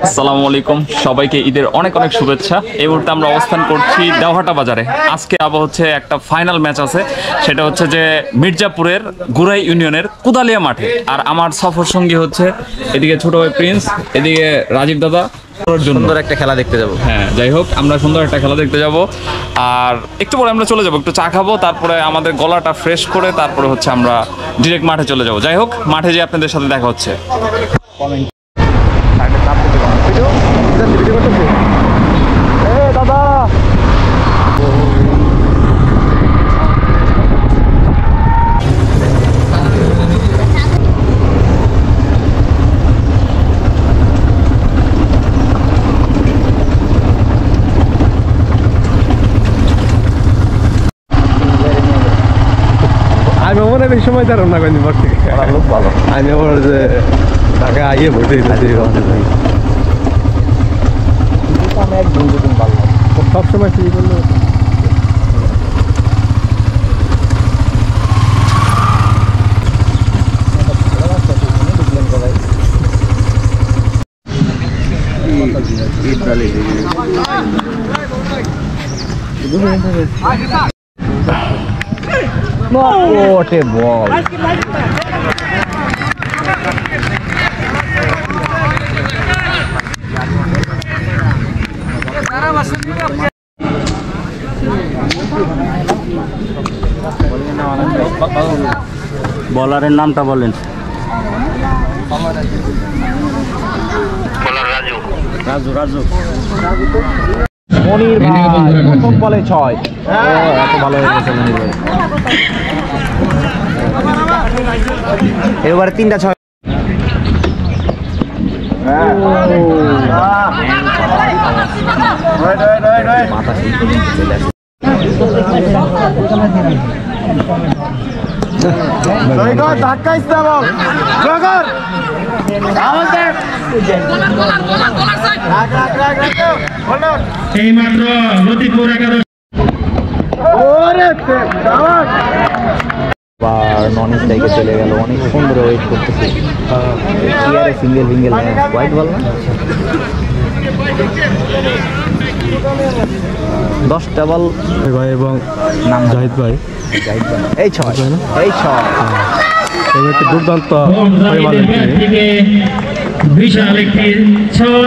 আসসালামু আলাইকুম, সবাইকে ঈদের অনেক অনেক শুভেচ্ছা। এই মুহূর্তে আমরা অবস্থান করছি দেওহাটা বাজারে। আজকে আবার হচ্ছে একটা ফাইনাল ম্যাচ আছে, সেটা হচ্ছে যে মির্জাপুরের গুরাই ইউনিয়নের কুদালিয়া মাঠে। আর আমার সফর সঙ্গী হচ্ছে এদিকে ছোট ভাই প্রিন্স, এদিকে রাজীব দাদা। সুন্দর একটা খেলা দেখতে যাবো। হ্যাঁ, যাই হোক, আমরা সুন্দর একটা খেলা দেখতে যাব। আর একটু পরে আমরা চলে যাব, একটু চা খাবো, তারপরে আমাদের গলাটা ফ্রেশ করে তারপরে হচ্ছে আমরা ডিরেক্ট মাঠে চলে যাব। যাই হোক, মাঠে যেয়ে আপনাদের সাথে দেখা হচ্ছে। দাদা আমি মনে বেশি সময় দাঁড়াম না কয়েকদিন পর থেকে। লোক ভালো। আমি আমার যে ঢাকা আইয়ে ভর্তি সবসময় ফ্রি করলে What a ball! বলারের নামটা বলেন। রাজু রাজু মনির ভাই প্রথম বলে 6। এত ভালো হয়ে গেছে মনির ভাই। এবারে 3টা 6। মাথা নন স্ট্রাইকে চলে গেল। অনেক সুন্দর ওয়েট করতেছে। সিঙ্গেল সিঙ্গেল হোয়াইট বল না, 10টা বল ভাই এবং নাম জাহিদ ভাই। এই 6 এই 6 একটি দুর্দান্ত বিশাল একটি 6